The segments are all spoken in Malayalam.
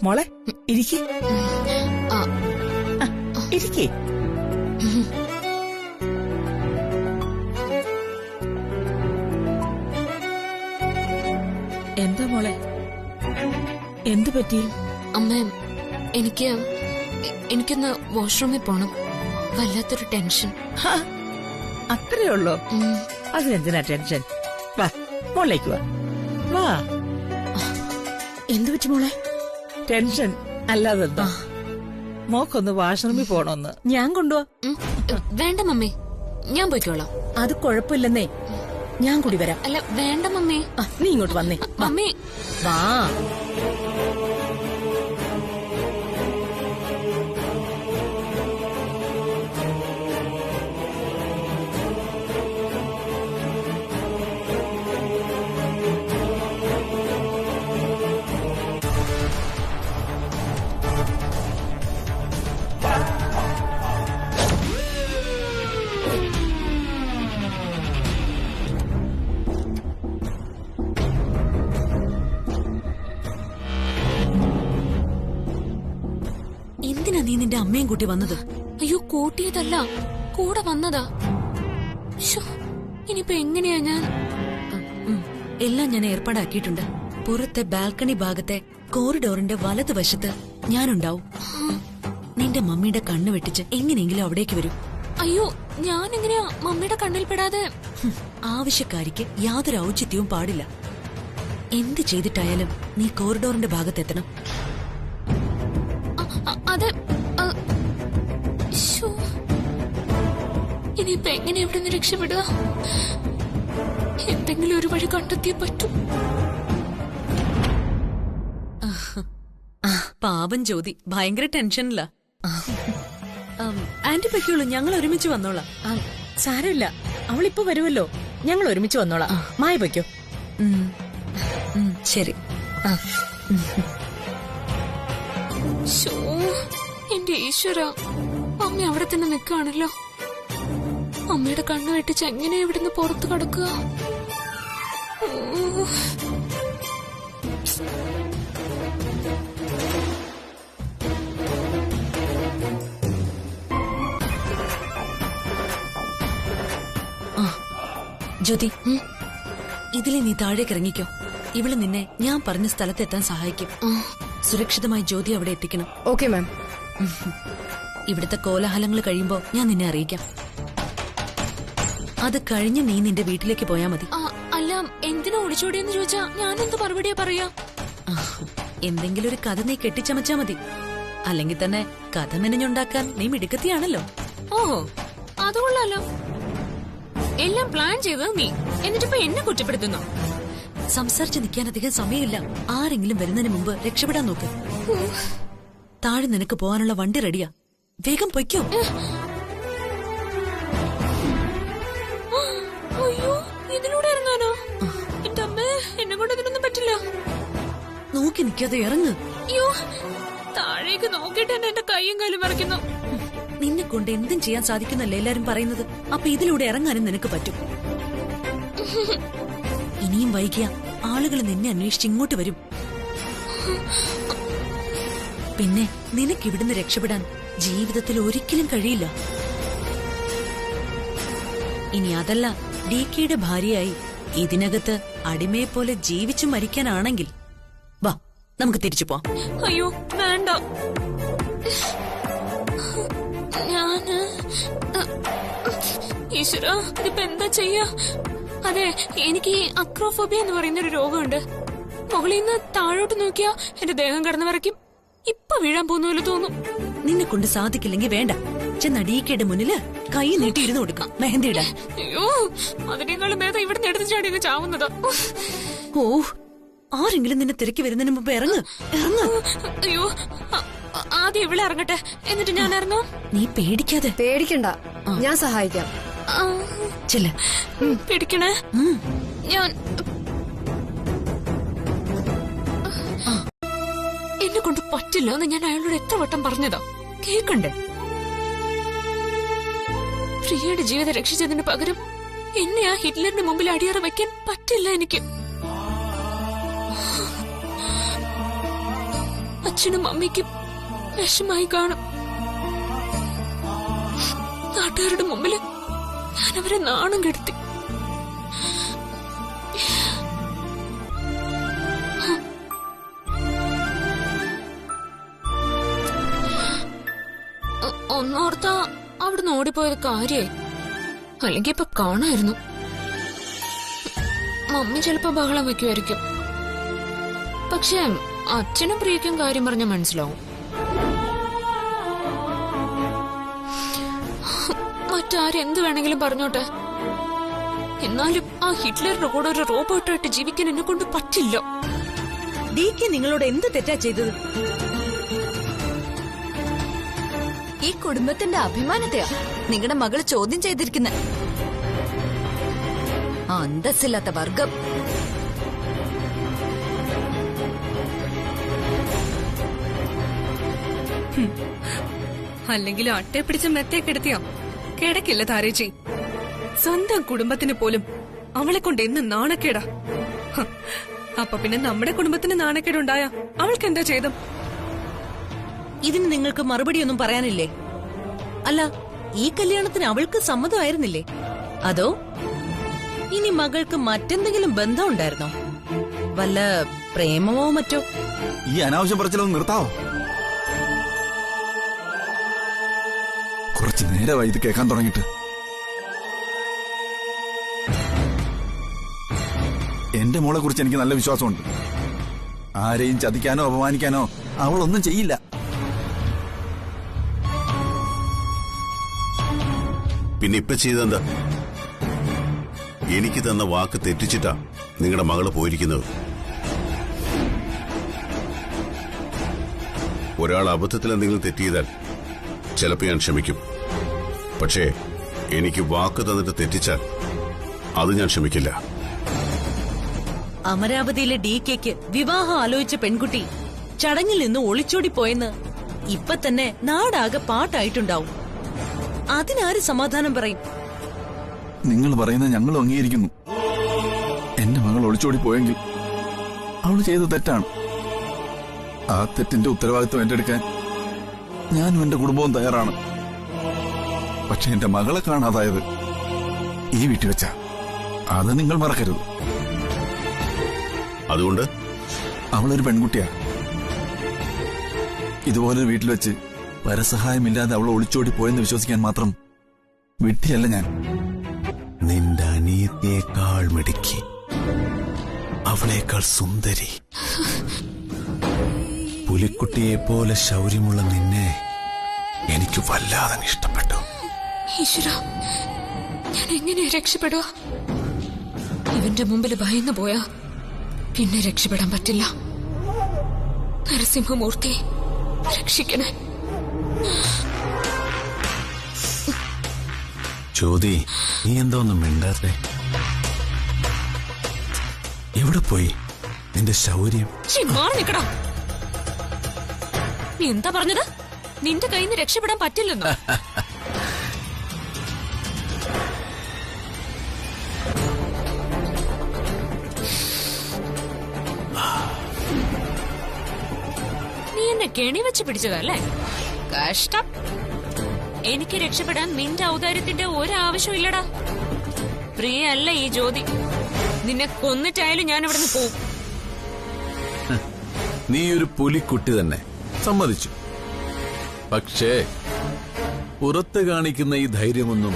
മോളെ ഇരിക്കേ ഇരിക്കേ. എന്താ മോളെ, എന്തു പറ്റി? അമ്മ, എനിക്കൊന്ന് വാഷ്റൂമിൽ പോണം. വല്ലാത്തൊരു ടെൻഷൻ. അത്രേ ഉള്ളോ? അതിനെന്തിനാ ടെൻഷൻ? വാ മോളേക്ക് വാ. വാ. എന്തു പറ്റി മോളെ? ടെൻഷൻ അല്ലാതെന്താ? മോക്കൊന്ന് വാഷ്റൂമിൽ പോണോന്ന്. ഞാൻ കൊണ്ടുപോവാ. വേണ്ട മമ്മി, ഞാൻ പോയിക്കോളാം. അത് കുഴപ്പമില്ലെന്നേ, ഞാൻ കൂടി വരാം. അല്ല വേണ്ട മമ്മി. നീ ഇങ്ങോട്ട് വന്നേ. മമ്മി വാ. എന്തിനാ നീ നിന്റെ അമ്മയും കൂട്ടി വന്നത്? അയ്യോ, കൂട്ടിയതല്ല, കൂടെ വന്നതാ. ഇനിയിപ്പോ എങ്ങനെയാ ഞാൻ? എല്ലാം ഞാൻ ഏർപ്പാടാക്കിയിട്ടുണ്ട്. പുറത്തെ ബാൽക്കണി ഭാഗത്തെ കോറിഡോറിന്റെ വലതുവശത്ത് ഞാനുണ്ടാവും. നിന്റെ മമ്മിയുടെ കണ്ണ് വെട്ടിച്ച് എങ്ങനെയെങ്കിലും അവിടേക്ക് വരും. അയ്യോ, ഞാൻ എങ്ങനെയാ മമ്മിയുടെ കണ്ണിൽ പെടാതെ? ആവശ്യക്കാരിക്ക് യാതൊരു ഔചിത്യവും പാടില്ല. എന്ത് ചെയ്തിട്ടായാലും നീ കോറിഡോറിന്റെ ഭാഗത്തെത്തണം. അത് ഇനിയിപ്പോ എങ്ങനെ ഇവിടെ നിന്ന് രക്ഷപ്പെടുക? എന്തെങ്കിലും ഒരു വഴി കണ്ടെത്തിയേ പറ്റൂ. പാവം ജ്യോതി ഭയങ്കര ടെൻഷനില്ല. ആന്റി പൊയ്ക്കോളൂ, ഞങ്ങൾ ഒരുമിച്ച് വന്നോളാം. സാരമില്ല, അവളിപ്പോ വരുമല്ലോ. ഞങ്ങൾ ഒരുമിച്ച് വന്നോളാം. മായ പൊയ്ക്കോ. ശരി. എന്റെ ഈശ്വര, അമ്മ അവിടെ തന്നെ നിൽക്കുകയാണല്ലോ. അമ്മയുടെ കണ്ണു വെട്ടിച്ച് എങ്ങനെയാ ഇവിടുന്ന് പുറത്തു കടക്കുക? ജ്യോതി, ഇതിലെ നീ താഴേക്ക് ഇറങ്ങിക്കോ. ഇവള് നിന്നെ ഞാൻ പറഞ്ഞ സ്ഥലത്തെത്താൻ സഹായിക്കും. സുരക്ഷിതമായി ജ്യോതി അവിടെ എത്തിക്കണം. Okay ma'am. ഇവിടുത്തെ കോലാഹലങ്ങൾ കഴിയുമ്പോ ഞാൻ നിന്നെ അറിയിക്കാം. അത് കഴിഞ്ഞ് നീ നിന്റെ വീട്ടിലേക്ക് പോയാ മതി. അല്ല, എന്തിനാ ഒളിച്ചോടിയെന്ന് ചോദിച്ചാ ഞാനെന്ത് മറുപടിയാ പറയാ? എന്തെങ്കിലും ഒരു കഥ നീ കെട്ടിച്ചമച്ചാ മതി. അല്ലെങ്കിൽ തന്നെ കഥ മെനഞ്ഞുണ്ടാക്കാൻ നീ മിടുക്കത്തിയാണല്ലോ. ഓഹോ, അതുകൊള്ളാലോ. എല്ലാം പ്ലാൻ ചെയ്തത് നീ, എന്നിട്ടിപ്പോ എന്നെ കുറ്റപ്പെടുത്തുന്നു. സംസാരിച്ച് നിൽക്കാൻ അധികം സമയമില്ല. ആരെങ്കിലും വരുന്നതിന് മുമ്പ് രക്ഷപ്പെടാൻ നോക്ക്. താഴെ നിനക്ക് പോകാനുള്ള വണ്ടി റെഡിയാ. വേഗം പൊയ്ക്കോ. അയ്യോ, ഇതിലൂടെ ഇറങ്ങാനോ? എന്റെ അമ്മേ, എന്നെ കൊണ്ട് ഇതിനൊന്നും പറ്റില്ല. നോക്കി നിൽക്കാതെ ഇറങ്ങ്. അയ്യോ, താഴേക്ക് നോക്കിയിട്ട് തന്നെ എന്റെ കൈയും കാലും വിറയ്ക്കുന്നു. നിന്നെ കൊണ്ട് എന്തും ചെയ്യാൻ സാധിക്കുന്നല്ലേ എല്ലാരും പറയുന്നത്. അപ്പൊ ഇതിലൂടെ ഇറങ്ങാനും നിനക്ക് പറ്റും. ഇനിയും വൈകിയ ആളുകൾ നിന്നെ അന്വേഷിച്ച് ഇങ്ങോട്ട് വരും. പിന്നെ നിനക്കിവിടുന്ന് രക്ഷപ്പെടാൻ ജീവിതത്തിൽ ഒരിക്കലും കഴിയില്ല. ഇനി അതല്ല, DKയുടെ ഭാര്യയായി ഇതിനകത്ത് അടിമയെപ്പോലെ ജീവിച്ചു മരിക്കാനാണെങ്കിൽ വാ, നമുക്ക് തിരിച്ചു പോവാം. അയ്യോ വേണ്ട, ഞാന് ഈശ്വര, ഇതിപ്പോ എന്താ ചെയ്യാ? അതെ, എനിക്ക് ഈ അക്രോഫോബിയ എന്ന് പറയുന്നൊരു രോഗമുണ്ട്. മുകളിൽ നിന്ന് താഴോട്ട് നോക്കിയാ എന്റെ ദേഹം കടന്നു വരയ്ക്കും. ഇപ്പൊ വീഴാൻ പോകുന്ന പോലെ തോന്നും. നിന്നെ കൊണ്ട് സാധിക്കില്ലെങ്കിൽ വേണ്ട. ചെന്ന DKയുടെ മുന്നില് കൈ നീട്ടി ഇരുന്ന് കൊടുക്കാം മെഹന്തി ഇടാൻ. അയ്യോ, അതിനേക്കാളും ഭേദം ഇവിടുന്ന് എടുത്ത് ചാടി ചാവുന്നതാ. ഓ, ആരെങ്കിലും നിന്നെ തിരക്കി വരുന്നതിന് മുമ്പ് ഇറങ്ങ്. അയ്യോ, ആദ്യം ഇവിടെ ഇറങ്ങട്ടെ, എന്നിട്ട് ഞാൻ ഇറങ്ങാം. നീ പേടിക്കാതെ. പേടിക്കണ്ട, ഞാൻ സഹായിക്കാം. ചെല്ല്. പേടിക്കണേ. ഞാൻ എന്നെ കൊണ്ട് പറ്റില്ല എന്ന് ഞാൻ അയാളോട് എത്ര വട്ടം പറഞ്ഞതാ, കേക്കണ്ടേ? പ്രിയയുടെ ജീവിതം രക്ഷിച്ചതിന് പകരം എന്നെ ആ ഹിറ്റ്ലറിന്റെ മുമ്പിൽ അടിയറ വെക്കാൻ പറ്റില്ല എനിക്ക്. അച്ഛനും അമ്മയ്ക്കും വിഷമായി കാണും. നാട്ടുകാരുടെ മുമ്പില് ഞാനവരെ നാണം കെടുത്തി. ഒന്നോർത്താ അവിടുന്ന് ഓടിപ്പോയത് കാര്യായി. അല്ലെങ്കിൽ ഇപ്പൊ കാണായിരുന്നു. മമ്മി ചിലപ്പോ ബഹളം വെക്കുമായിരിക്കും. പക്ഷെ അച്ഛനും പ്രിയക്കും കാര്യം പറഞ്ഞ മനസ്സിലാവും. മറ്റാരെന്ത് വേണമെങ്കിലും പറഞ്ഞോട്ടെ, എന്നാലും ആ ഹിറ്റ്ലറിന്റെ കൂടെ ഒരു റോബോട്ടായിട്ട് ജീവിക്കാൻ എന്നെ കൊണ്ട് പറ്റില്ല. ഡിക്ക് നിങ്ങളോട് എന്ത് തെറ്റാ ചെയ്തത്? ഈ കുടുംബത്തിന്റെ അഭിമാനത്തെയാ നിങ്ങളുടെ മകള് ചോദ്യം ചെയ്തിരിക്കുന്നത്. അന്തസ്സില്ലാത്ത വർഗം. അല്ലെങ്കിലും അട്ടയെ പിടിച്ച് മെത്തേ കിടത്തിയോ കിടക്കില്ല താരേച്ചി. സ്വന്തം കുടുംബത്തിന് പോലും അവളെ കൊണ്ട് എന്ന് നാണക്കേടാ. അപ്പൊ പിന്നെ നമ്മുടെ കുടുംബത്തിന് നാണക്കേടുണ്ടായ അവൾക്ക് എന്താ ചെയ്തു? ഇതിന് നിങ്ങൾക്ക് മറുപടിയൊന്നും പറയാനില്ലേ? അല്ല, ഈ കല്യാണത്തിന് അവൾക്ക് സമ്മതമായിരുന്നില്ലേ? അതോ ഇനി മകൾക്ക് മറ്റെന്തെങ്കിലും ബന്ധം ഉണ്ടായിരുന്നോ? വല്ല പ്രേമമോ മറ്റോ? ഈ അനാവശ്യം പറച്ചിലൊന്നും നിർത്താവോ? കുറച്ചു നേരമായി ഇത് കേൾക്കാൻ തുടങ്ങിയിട്ട്. എന്റെ മോളെ കുറിച്ച് എനിക്ക് നല്ല വിശ്വാസമുണ്ട്. ആരെയും ചതിക്കാനോ അപമാനിക്കാനോ അവളൊന്നും ചെയ്യില്ല. പിന്നെ ഇപ്പൊ ചെയ്തെന്താ? എനിക്ക് തന്ന വാക്ക് തെറ്റിച്ചിട്ടാ നിങ്ങളുടെ മകള് പോയിരിക്കുന്നത്. ഒരാൾ അബദ്ധത്തിൽ എന്തെങ്കിലും തെറ്റിയതാൽ ചിലപ്പോ ഞാൻ ക്ഷമിക്കും. പക്ഷേ എനിക്ക് വാക്ക് തന്നിട്ട് തെറ്റിച്ചാൽ അത് ഞാൻ ക്ഷമിക്കില്ല. അമരാവതിയിലെ DKക്ക് വിവാഹം ആലോചിച്ച പെൺകുട്ടി ചടങ്ങിൽ നിന്ന് ഒളിച്ചോടി പോയെന്ന് ഇപ്പൊ തന്നെ നാടാകെ പാട്ടായിട്ടുണ്ടാവും. അതിനാര് സമാധാനം പറയും? നിങ്ങൾ പറയുന്നത് ഞങ്ങളും അംഗീകരിക്കുന്നു. എന്റെ മകൾ ഒളിച്ചോടി പോയെങ്കിൽ അവൾ ചെയ്ത തെറ്റാണ്. ആ തെറ്റിന്റെ ഉത്തരവാദിത്വം ഏറ്റെടുക്കാൻ ഞാനും എന്റെ കുടുംബവും തയ്യാറാണ്. പക്ഷെ എന്റെ മകളെ കാണാതായത് ഈ വീട്ടിൽ വെച്ചാ, അത് നിങ്ങൾ മറക്കരുത്. അതുകൊണ്ട് അവളൊരു പെൺകുട്ടിയാ. ഇതുപോലൊരു വീട്ടിൽ വെച്ച് പരസഹായമില്ലാതെ അവൾ ഒളിച്ചോടി പോയെന്ന് വിശ്വസിക്കാൻ മാത്രം വിട്ടിയല്ല ഞാൻ. നിന്റെ അനിയത്തിയേക്കാൾ മിടുക്കി, അവളേക്കാൾ സുന്ദരി, പുലിക്കുട്ടിയെ പോലെ ശൗര്യമുള്ള നിന്നെ എനിക്ക് വല്ലാതെ ഇഷ്ടപ്പെട്ടു. ഈശ്വര, ഞാൻ എങ്ങനെ രക്ഷപ്പെടുക? ഇവന്റെ മുമ്പിൽ ഭയന്നു പോയാ പിന്നെ രക്ഷപ്പെടാൻ പറ്റില്ല. നരസിംഹമൂർത്തി രക്ഷിക്കണേ. ജ്യോതി, നീ എന്തോന്നും മിണ്ടാതെ? എവിടെ പോയി നിന്റെ ശൗര്യം? മാറി നിക്കടാ. നീ എന്താ പറഞ്ഞത്? നിന്റെ കയ്യിൽ നിന്ന് രക്ഷപ്പെടാൻ പറ്റില്ലെന്നോ? നീ എന്നെ കെണി വെച്ച് പിടിച്ചതല്ലേ? കഷ്ടം. എനിക്ക് രക്ഷപ്പെടാൻ നിന്റെ ഔദാര്യത്തിന്റെ ഒരാവശ്യമില്ലടാ. പ്രിയ അല്ല ഈ ജ്യോതി. നിന്നെ കൊന്നിട്ടായാലും ഞാൻ ഇവിടുന്ന് പോവും. നീ ഒരു പുലിക്കുട്ടി തന്നെ, സമ്മതിച്ചു. പക്ഷേ പുറത്ത് കാണിക്കുന്ന ഈ ധൈര്യമൊന്നും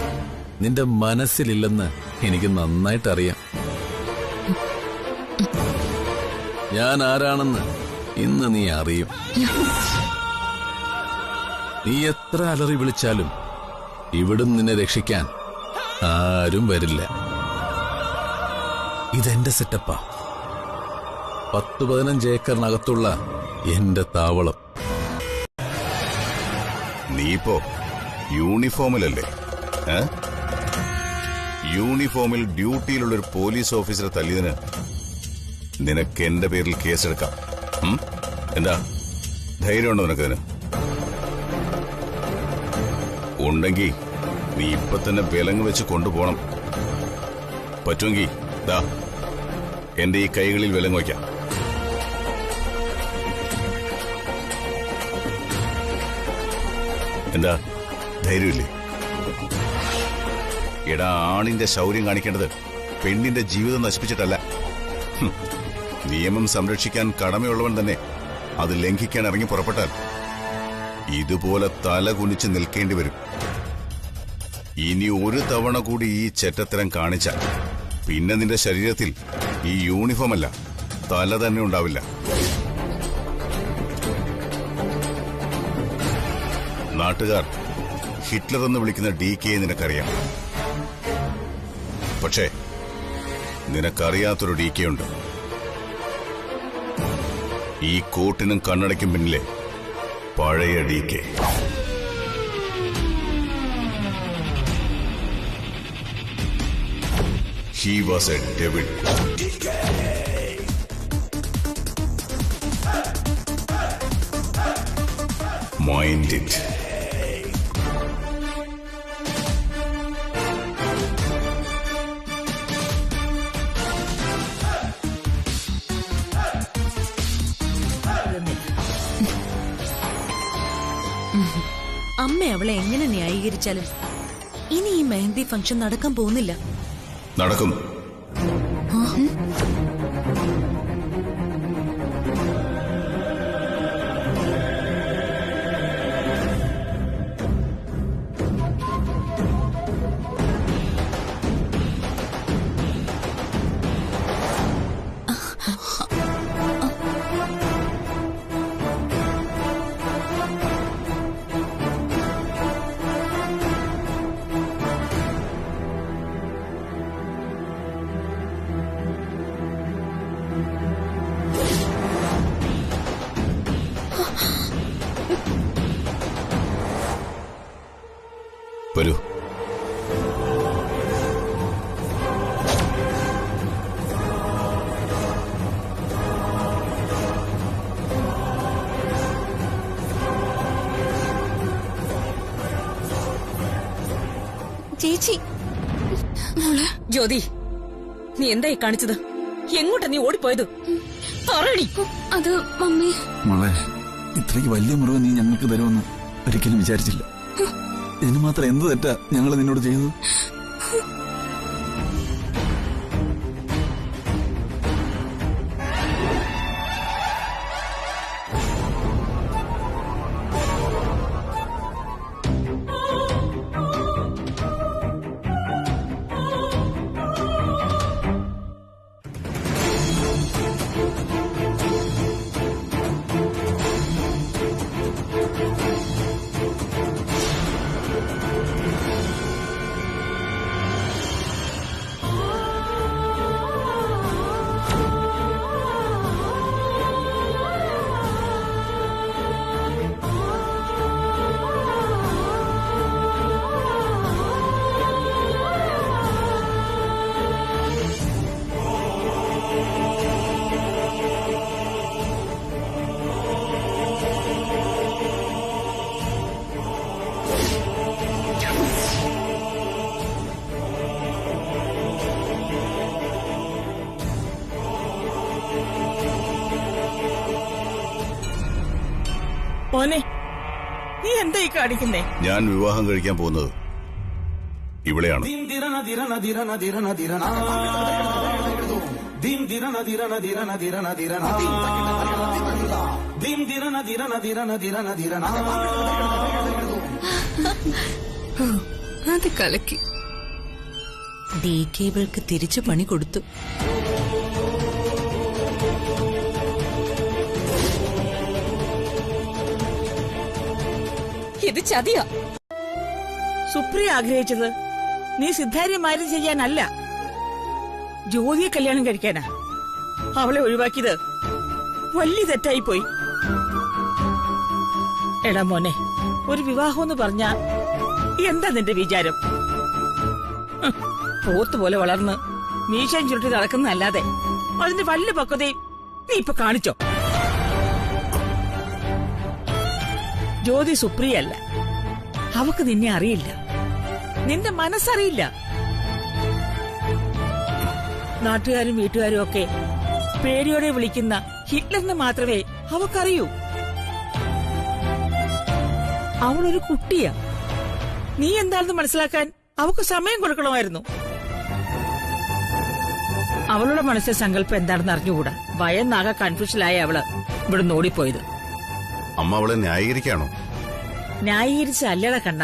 നിന്റെ മനസ്സിലില്ലെന്ന് എനിക്ക് നന്നായിട്ടറിയാം. ഞാൻ ആരാണെന്ന് ഇന്ന് നീ അറിയും. നീ എത്ര അലറി വിളിച്ചാലും ഇവിടുന്ന് നിന്നെ രക്ഷിക്കാൻ ആരും വരില്ല. ഇതെന്റെ സെറ്റപ്പാ. 10-15 ഏക്കറിനകത്തുള്ള എന്റെ താവളം. നീയിപ്പോ യൂണിഫോമിലല്ലേ? യൂണിഫോമിൽ ഡ്യൂട്ടിയിലുള്ളൊരു പോലീസ് ഓഫീസറെ തല്ലിയതിന് നിനക്ക് എന്റെ പേരിൽ കേസെടുക്കാം. എന്താ ധൈര്യമുണ്ടോ നിനക്കതിന്? ഉണ്ടെങ്കിൽ നീ ഇപ്പൊ തന്നെ വിലങ്ങ് വെച്ച് കൊണ്ടുപോകണം. പറ്റുമെങ്കിൽ ദാ എന്റെ ഈ കൈകളിൽ വിലങ്ങ് വയ്ക്കാം. എന്താ ധൈര്യമില്ലേ? എടാ, ആണിന്റെ ശൗര്യം കാണിക്കേണ്ടത് പെണ്ണിന്റെ ജീവിതം നശിപ്പിച്ചിട്ടല്ല. നിയമം സംരക്ഷിക്കാൻ കടമയുള്ളവൻ തന്നെ അത് ലംഘിക്കാൻ ഇറങ്ങി പുറപ്പെട്ടാൽ ഇതുപോലെ തല കുനിച്ച് നിൽക്കേണ്ടി വരും. ഇനി ഒരു തവണ കൂടി ഈ ചെറ്റത്തരം കാണിച്ചാൽ പിന്നെ നിന്റെ ശരീരത്തിൽ ഈ യൂണിഫോം അല്ല, തല തന്നെ ഉണ്ടാവില്ല. നാട്ടുകാർ ഹിറ്റ്ലർ എന്ന് വിളിക്കുന്ന DK നിനക്കറിയാം. പക്ഷേ നിനക്കറിയാത്തൊരു DK ഉണ്ട്. ഈ കോട്ടിനും കണ്ണടയ്ക്കും പിന്നിലെ പഴയ DK. He was a devil. Mind it. അമ്മ അവളെ എങ്ങനെ ന്യായീകരിച്ചാലും ഇനി ഈ മെഹന്തി ഫംഗ്ഷൻ നടക്കാൻ പോകുന്നില്ല. നടക്കും. വരൂ. ചേച്ചി, ജ്യോതി, നീ എന്തായി കാണിച്ചത്? എങ്ങോട്ടാ നീ ഓടിപ്പോയത്? പറയടി. അത് മമ്മി. മോളെ, ഇത്രയ്ക്ക് വലിയ മുറിവ് നീ ഞങ്ങൾക്ക് തരുമെന്ന് ഒരിക്കലും വിചാരിച്ചില്ല. ഇതിന് മാത്രം എന്ത് തെറ്റാ ഞങ്ങൾ നിന്നോട് ചെയ്തത്? മോനെ, നീ എന്തായി കാണിക്കുന്നേ? ഞാൻ വിവാഹം കഴിക്കാൻ പോകുന്നത് ഇവിടെയാണ്. അത് കലക്കി. DK ഇവൾക്ക് തിരിച്ചു പണി കൊടുത്തു. ഇത് ചതിയാ. സുപ്രിയ ആഗ്രഹിച്ചത് നീ സിദ്ധാര്യ മാരി ചെയ്യാനല്ല, ജ്യോതിയെ കല്യാണം കഴിക്കാനാ. അവളെ ഒഴിവാക്കിയത് വലിയ തെറ്റായി പോയി. എടാ മോനെ, ഒരു വിവാഹം എന്ന് പറഞ്ഞാ എന്താ നിന്റെ വിചാരം? പോത്തുപോലെ വളർന്ന് മീശയും ചുരുട്ടി നടക്കുന്നതല്ലാതെ അതിന്റെ വല്ല പക്വതയും നീ ഇപ്പൊ കാണിച്ചോ? ജ്യോതി സുപ്രിയല്ല. അവക്ക് നിന്നെ അറിയില്ല, നിന്റെ മനസ്സറിയില്ല. നാട്ടുകാരും വീട്ടുകാരും ഒക്കെ പേടിയോടെ വിളിക്കുന്ന ഹിറ്റ്ലറിനെ മാത്രമേ അവക്കറിയൂ. അവളൊരു കുട്ടിയാ. നീ എന്താണെന്ന് മനസ്സിലാക്കാൻ അവക്ക് സമയം കൊടുക്കണമായിരുന്നു. അവളുടെ മനസ്സിലെ സങ്കല്പം എന്താണെന്ന് അറിഞ്ഞുകൂടാ. ഭയന്നാകെ കൺഫ്യൂഷനായ അവള് ഇവിടുന്ന് ഓടിപ്പോയത്. അമ്മ അവളെ ന്യായീകരിക്കാണോ? ന്യായീകരിച്ചല്ലട കണ്ണ,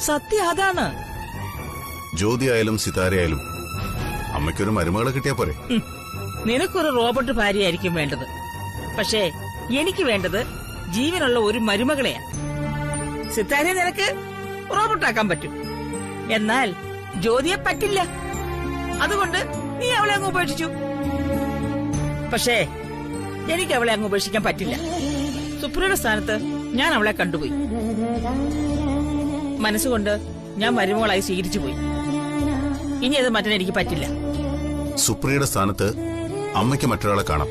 സത്യം അതാണ്. ജ്യോതി ആയാലും സിതാരയായാലും അമ്മയ്ക്കൊരു മരുമകളെ കിട്ടിയാ പോരെ? നിനക്കൊരു റോബോട്ട് ഭാര്യയായിരിക്കും വേണ്ടത്. പക്ഷേ എനിക്ക് വേണ്ടത് ജീവനുള്ള ഒരു മരുമകളെയാ. സിതാരയെ നിനക്ക് റോബോട്ടാക്കാൻ പറ്റും, എന്നാൽ ജ്യോതിയെ പറ്റില്ല. അതുകൊണ്ട് നീ അവളെ അങ്ങ് ഉപേക്ഷിച്ചു. പക്ഷേ എനിക്ക് അവളെ അങ്ങ് ഉപേക്ഷിക്കാൻ പറ്റില്ല. സുപ്രിയയുടെ സ്ഥാനത്ത് ഞാൻ അവളെ കണ്ടുപോയി. മനസ്സുകൊണ്ട് ഞാൻ മരുമകളായി സ്വീകരിച്ചു പോയി. ഇനി അത് മാറ്റാൻ എനിക്ക് പറ്റില്ല. സുപ്രിയയുടെ സ്ഥാനത്ത് അമ്മയ്ക്ക് മറ്റൊരാളെ കാണാം,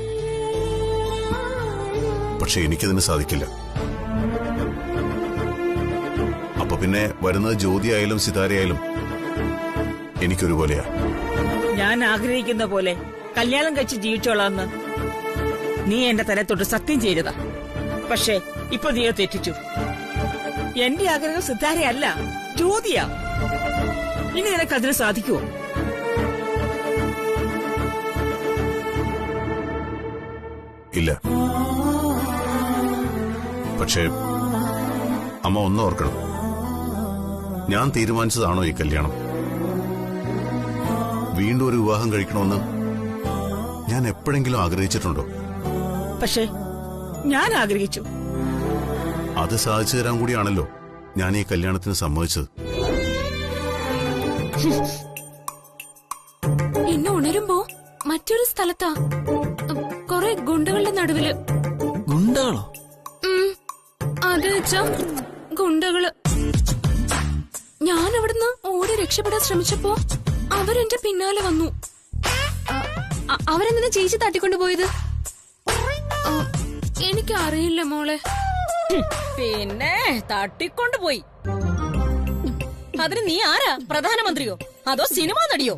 പക്ഷെ എനിക്കതിന് സാധിക്കില്ല. അപ്പൊ പിന്നെ വരുന്നത് ജ്യോതി ആയാലും സിതാരയായാലും എനിക്കൊരുപോലെയാ. ഞാൻ ആഗ്രഹിക്കുന്ന പോലെ കല്യാണം കഴിച്ച് ജീവിച്ചോളാന്ന് നീ എന്റെ തലത്തൊട്ട് സത്യം ചെയ്തതാ. പക്ഷേ ഇപ്പൊ നീ തെറ്റിച്ചു. എന്റെ ആഗ്രഹം സിതാരയല്ല, ജ്യോതിയാ. ഇനി നിനക്കതിന് സാധിക്കുമോ? ഇല്ല. പക്ഷേ അമ്മ ഒന്ന് ഓർക്കണം, ഞാൻ തീരുമാനിച്ചതാണോ ഈ കല്യാണം? വീണ്ടും ഒരു വിവാഹം കഴിക്കണമെന്ന് ഞാൻ എപ്പോഴെങ്കിലും ആഗ്രഹിച്ചിട്ടുണ്ടോ? പക്ഷേ ഞാൻ ആഗ്രഹിച്ചു. അത് സാധിച്ചു തരാൻ കൂടിയാണല്ലോ ഞാൻ ഈ കല്യാണത്തിന് സമ്മതിച്ചത്. എന്നെ ഉണരുമ്പോ മറ്റൊരു സ്ഥലത്താ, കൊറേ ഗുണ്ടകളുടെ നടുവില്. ഗുണ്ടകളോ? അത് വെച്ചാ ഗുണ്ടകള്. ഞാൻ അവിടുന്ന് ഓടി രക്ഷപ്പെടാൻ ശ്രമിച്ചപ്പോ അവരെന്റെ പിന്നാലെ വന്നു. അവരെന്തിനാ ചേച്ചി തട്ടിക്കൊണ്ടുപോയത്? എനിക്കറിയില്ല മോളെ. പിന്നെ തട്ടിക്കൊണ്ടുപോയി. അതിന് നീ ആരാ? പ്രധാനമന്ത്രിയോ അതോ സിനിമാ നടിയോ?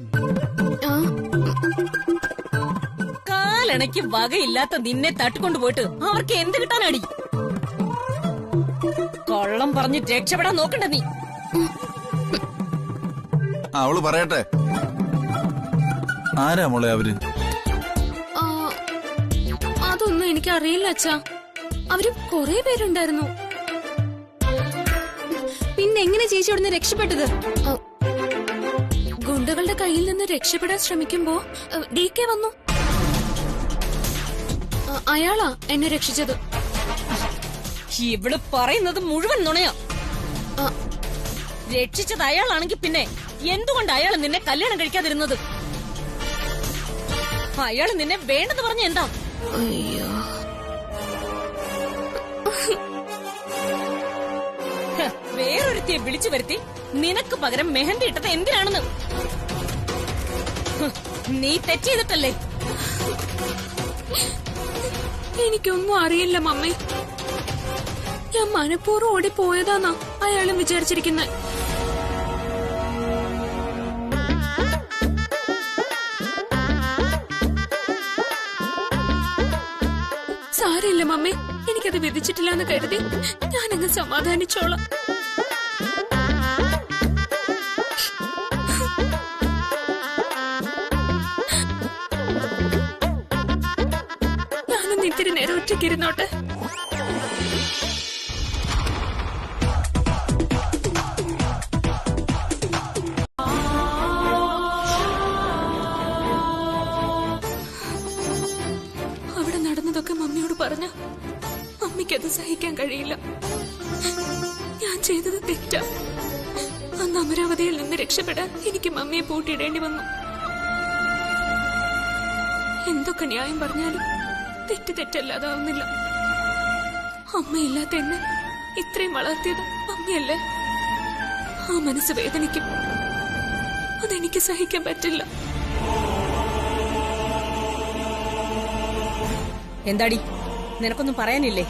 കാലണയ്ക്ക് വകയില്ലാത്ത നിന്നെ തട്ടിക്കൊണ്ടുപോയിട്ട് അവർക്ക് എന്ത് കിട്ടാനടി? കൊള്ളം പറഞ്ഞ് രക്ഷപ്പെടാൻ നോക്കണ്ട നീ. അവള് പറയട്ടെ, ആരാ മോളെ അവര്? അതൊന്നും എനിക്കറിയില്ല അച്ഛാ. അവര് കൊറേ പേരുണ്ടായിരുന്നു. പിന്നെ എങ്ങനെ ചേച്ചി അവിടുന്ന് രക്ഷപ്പെട്ടത്? ഗുണ്ടകളുടെ കയ്യിൽ നിന്ന് രക്ഷപ്പെടാൻ ശ്രമിക്കുമ്പോ DK വന്നു. അയാളാ എന്നെ രക്ഷിച്ചത്. ഇവള് പറയുന്നത് മുഴുവൻ നുണയാ. രക്ഷിച്ചത് അയാളാണെങ്കിൽ പിന്നെ എന്തുകൊണ്ട് അയാൾ നിന്നെ കല്യാണം കഴിക്കാതിരുന്നത്? അയാൾ നിന്നെ വേണ്ടെന്ന് പറഞ്ഞ എന്താ? അയ്യോ, വേറൊരുത്തിയെ വിളിച്ചു വരുത്തി നിനക്ക് പകരം മെഹന്തി ഇട്ടത് എന്തിനാണെന്ന്? നീ തെറ്റ് ചെയ്തിട്ടല്ലേ? എനിക്കൊന്നും അറിയില്ല മമ്മി. ഞാൻ മനഃപൂർവ്വം ഓടിപ്പോയതാന്നാ അയാളും വിചാരിച്ചിരിക്കുന്നത്. സാരമില്ല മമ്മി, എനിക്കത് വിധിച്ചിട്ടില്ല എന്ന് കരുതി ഞാനങ്ങ് സമാധാനിച്ചോളാം. ഞാനൊന്ന് ഇത്തിരി നേരം ഒറ്റയ്ക്കിരുന്നോട്ടെ. അവിടെ നടന്നതൊക്കെ മമ്മിയോട് പറഞ്ഞ മമ്മിക്കത് സഹിക്കാൻ കഴിയില്ല. ഞാൻ ചെയ്തത് തെറ്റാ. അന്ന് അമരാവതിയിൽ നിന്ന് രക്ഷപ്പെടാൻ എനിക്ക് മമ്മിയെ പൂട്ടിയിടേണ്ടി വന്നു. എന്തൊക്കെ ന്യായം പറഞ്ഞാലും തെറ്റ് തെറ്റല്ലാതാവുന്നില്ല. അമ്മയില്ലാത്ത എന്നെ ഇത്രയും വളർത്തിയത് മമ്മിയല്ലേ? ആ മനസ്സ് വേദനിക്കും. അതെനിക്ക് സഹിക്കാൻ പറ്റില്ല. എന്താടി, നിനക്കൊന്നും പറയാനില്ലേ?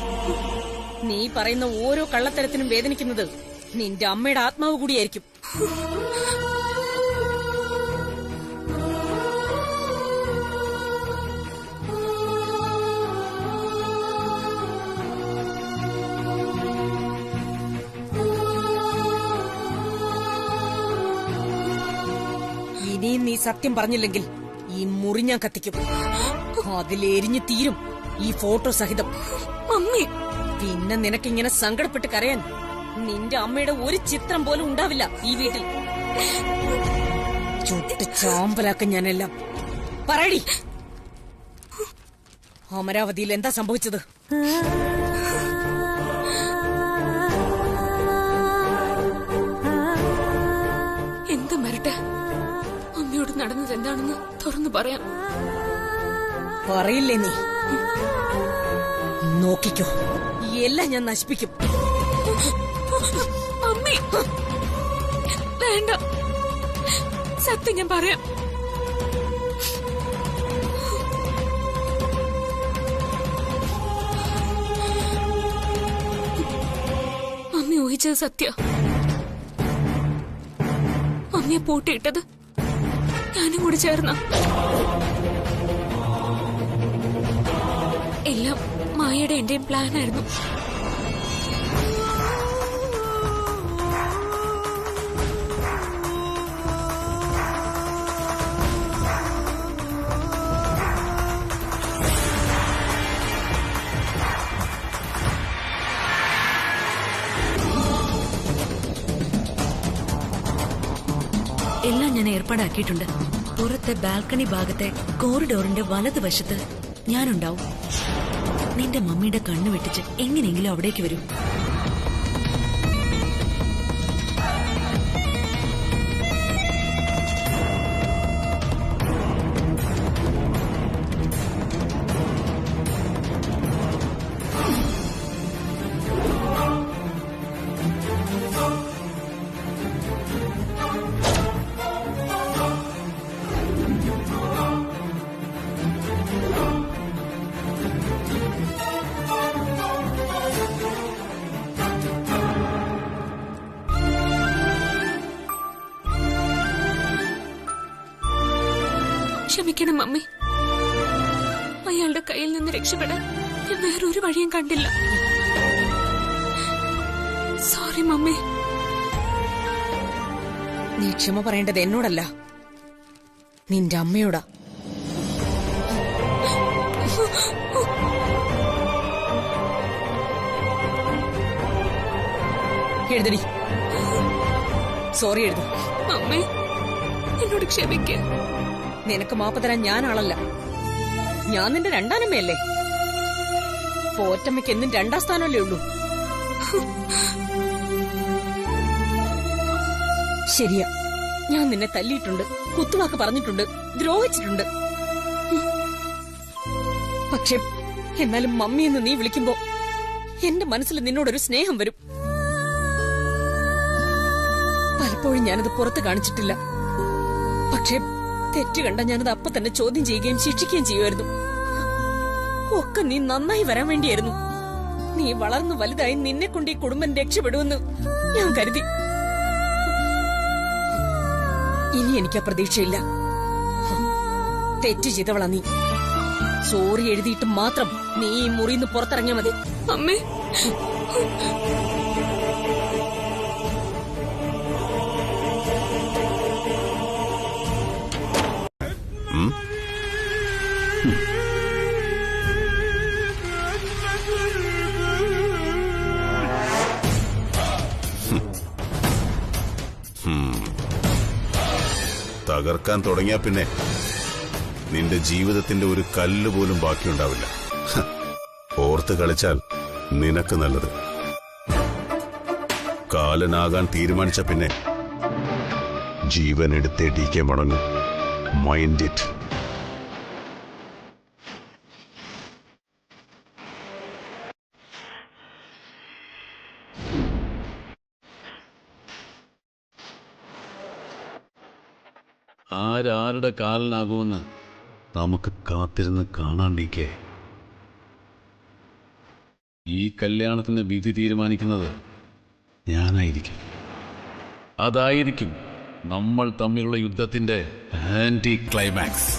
നീ പറയുന്ന ഓരോ കള്ളത്തരത്തിനും വേദനിക്കുന്നത് നിന്റെ അമ്മയുടെ ആത്മാവ് കൂടിയായിരിക്കും. ഇനിയും നീ സത്യം പറഞ്ഞില്ലെങ്കിൽ ഈ മുറി ഞാൻ കത്തിക്കും. അതിലെരിഞ്ഞു തീരും ഈ ഫോട്ടോ സഹിതം. മമ്മി, പിന്നെ നിനക്കിങ്ങനെ സങ്കടപ്പെട്ട് കരയാൻ നിന്റെ അമ്മയുടെ ഒരു ചിത്രം പോലും ഉണ്ടാവില്ല ഈ വീട്ടിൽ. ചുട്ട് ചാമ്പലാക്ക ഞാനെല്ലാം. പറയടി, അമരാവതിയിൽ എന്താ സംഭവിച്ചത്? എന്തും വരട്ടെ, അമ്മയോട് നടന്നത് എന്താണെന്ന് തുറന്നു പറയാം. പറയില്ലേ നീ? നോക്കിക്കോ, എല്ലാം ഞാൻ നശിപ്പിക്കും. അമ്മേ, വേണ്ട, സത്യം ഞാൻ പറയാം. അമ്മ ഊഹിച്ചത് സത്യ. അമ്മയെ പൂട്ടിയിട്ടത് ഞാനും കൂടി ചേർന്ന. എല്ലാം മായയുടെ എന്റെയും പ്ലാനായിരുന്നു. എല്ലാം ഞാൻ ഏർപ്പാടാക്കിയിട്ടുണ്ട്. പുറത്തെ ബാൽക്കണി ഭാഗത്തെ കോറിഡോറിന്റെ വലതുവശത്ത് ഞാനുണ്ടാവും. നിന്റെ മമ്മിയുടെ കണ്ണു വെട്ടിച്ച് എങ്ങനെയെങ്കിലും അവിടേക്ക് വരും. ക്ഷമിക്കണം മമ്മി, അയാളുടെ കയ്യിൽ നിന്ന് രക്ഷപ്പെടാൻ ഞാൻ വേറൊരു വഴിയും കണ്ടില്ല. Sorry mummy. നീ ക്ഷമ പറയേണ്ടത് എന്നോടല്ല, നിന്റെ അമ്മയോടാ. എഴുതടി, സോറി എഴുത. മമ്മി, എന്നോട് ക്ഷമിക്ക. നിനക്ക് മാപ്പ് തരാൻ ഞാനാളല്ല, ഞാൻ നിന്റെ രണ്ടാനമ്മയല്ലേ. പോറ്റമ്മയ്ക്ക് എന്നും രണ്ടാം സ്ഥാനമല്ലേ ഉള്ളൂ. ശരിയാ, ഞാൻ നിന്നെ തല്ലിയിട്ടുണ്ട്, കുത്തുവാക്ക് പറഞ്ഞിട്ടുണ്ട്, ദ്രോഹിച്ചിട്ടുണ്ട്. പക്ഷെ എന്നാലും മമ്മിയെന്ന് നീ വിളിക്കുമ്പോ എന്റെ മനസ്സിൽ നിന്നോടൊരു സ്നേഹം വരും. പലപ്പോഴും ഞാനത് പുറത്ത് കാണിച്ചിട്ടില്ല. പക്ഷെ തെറ്റ് കണ്ട ഞാനത് അപ്പൊ തന്നെ ചോദ്യം ചെയ്യുകയും ശിക്ഷിക്കുകയും ചെയ്യുമായിരുന്നു. ഒക്കെ നീ നന്നായി വരാൻ വേണ്ടിയായിരുന്നു. നീ വളർന്നു വലുതായി നിന്നെ കൊണ്ട് ഈ കുടുംബം രക്ഷപ്പെടുമെന്ന് ഞാൻ കരുതി. ഇനി എനിക്ക് ആ പ്രതീക്ഷയില്ല. തെറ്റ് ചെയ്തവളാ നീ. സോറി എഴുതിയിട്ട് മാത്രം നീ ഈ മുറിന്ന് പുറത്തിറങ്ങിയാ മതി. അമ്മേ, തകർക്കാൻ തുടങ്ങിയാ പിന്നെ നിന്റെ ജീവിതത്തിന്റെ ഒരു കല്ല് പോലും ബാക്കിയുണ്ടാവില്ല. ഓർത്ത് കളിച്ചാൽ നിനക്ക് നല്ലത്. കാലനാകാൻ തീരുമാനിച്ച പിന്നെ ജീവൻ എടുത്തേ DK മടങ്ങും. Mind it. ആരാരുടെ കാലനാകുമെന്ന് നമുക്ക് കാത്തിരുന്ന് കാണാൻ DK. ഈ കല്യാണത്തിന് വിധി തീരുമാനിക്കുന്നത് ഞാനായിരിക്കും. അതായിരിക്കും നമ്മൾ തമ്മിലുള്ള യുദ്ധത്തിന്റെ ആന്റി ക്ലൈമാക്സ്.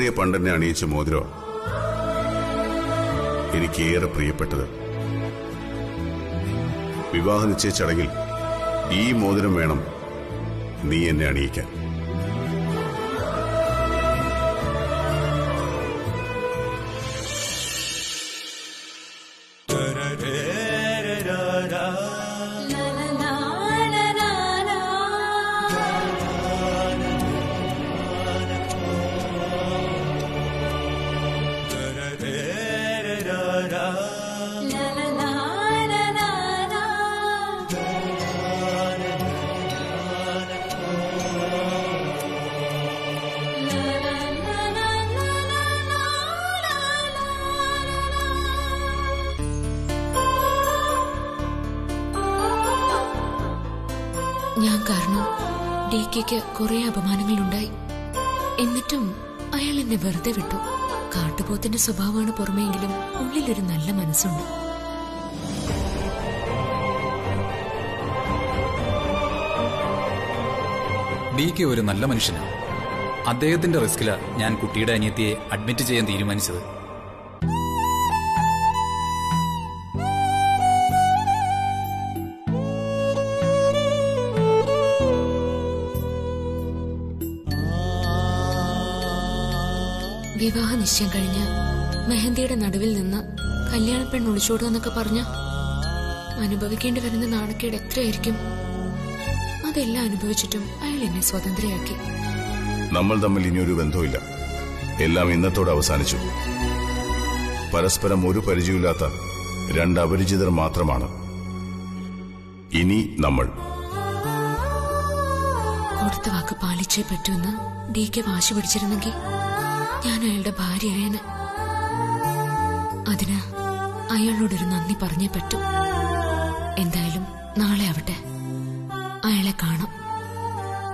വിക്ടോറിയ പണ്ടെന്നെ അണിയിച്ച മോതിരോ എനിക്കേറെ പ്രിയപ്പെട്ടത്. വിവാഹ നിശ്ചയ ചടങ്ങിൽ ഈ മോതിരം വേണം നീ എന്നെ അണിയിക്കാൻ. ഞാൻ കാരണം DKക്ക് കുറെ അപമാനങ്ങളുണ്ടായി. എന്നിട്ടും അയാൾ എന്നെ വെറുതെ വിട്ടു. കാട്ടുപോത്തിന്റെ സ്വഭാവമാണ് പുറമെങ്കിലും ഉള്ളിലൊരു നല്ല മനസ്സുണ്ട്. DK ഒരു നല്ല മനുഷ്യനാണ്. അദ്ദേഹത്തിന്റെ റിസ്കിലാ ഞാൻ കുട്ടിയുടെ അനിയത്തിയെ അഡ്മിറ്റ് ചെയ്യാൻ തീരുമാനിച്ചത്. വിവാഹ നിശ്ചയം കഴിഞ്ഞ് മെഹന്തിയുടെ നടുവിൽ നിന്ന് കല്യാണ പെണ്ണ് ഒളിച്ചോടുക പറഞ്ഞ അനുഭവിക്കേണ്ടി വരുന്ന നാണക്കേട് എത്രയായിരിക്കും. അതെല്ലാം അനുഭവിച്ചിട്ടും അയാൾ എന്നെ സ്വതന്ത്രയാക്കി. നമ്മൾ തമ്മിൽ ഇനിയൊരു ബന്ധമില്ല. എല്ലാം ഇന്നത്തോടെ അവസാനിച്ചു. പരസ്പരം ഒരു പരിചയമില്ലാത്ത രണ്ട് അപരിചിതർ മാത്രമാണ് ഇനി നമ്മൾ. കൊടുത്ത വാക്ക് പാലിച്ചേ പറ്റുമെന്ന് DK വാശി പിടിച്ചിരുന്നെങ്കിൽ ഞാൻ അയാളുടെ ഭാര്യയായന്. അതിന് അയാളോടൊരു നന്ദി പറഞ്ഞേ പറ്റൂ. എന്തായാലും നാളെ ആവട്ടെ, അയാളെ കാണാം.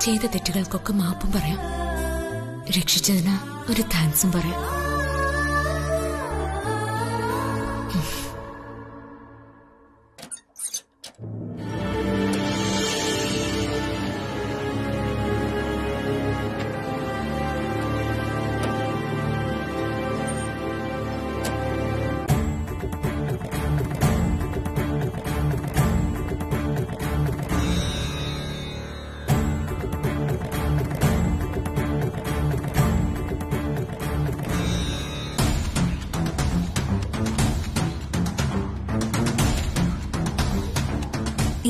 ചെയ്ത തെറ്റുകൾക്കൊക്കെ മാപ്പും പറയാം. രക്ഷിച്ചതിന് ഒരു താങ്ക്സും പറയാം.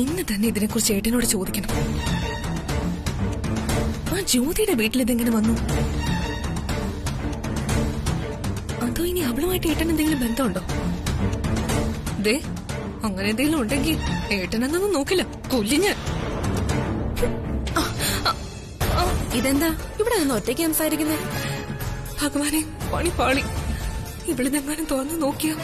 ഇന്ന് തന്നെ ഇതിനെക്കുറിച്ച് ഏട്ടനോട് ചോദിക്കണം. ആ ജ്യോതിയുടെ വീട്ടിലിതെങ്ങനെ വന്നു? അതോ ഇനി അവളുമായിട്ട് ഏട്ടൻ എന്തെങ്കിലും ബന്ധമുണ്ടോ? ദേ, അങ്ങനെ എന്തെങ്കിലും ഉണ്ടെങ്കിൽ ഏട്ടനെന്നൊന്നും നോക്കില്ല, കൊല്ലിഞ്ഞ. ഇതെന്താ ഇവിടെ നിന്ന് ഒറ്റയ്ക്ക് സംസാരിക്കുന്നത്? ഭഗവാനെ, പണി പാളി. ഇവിടുന്നെങ്ങാനും തുറന്നു നോക്കിയാ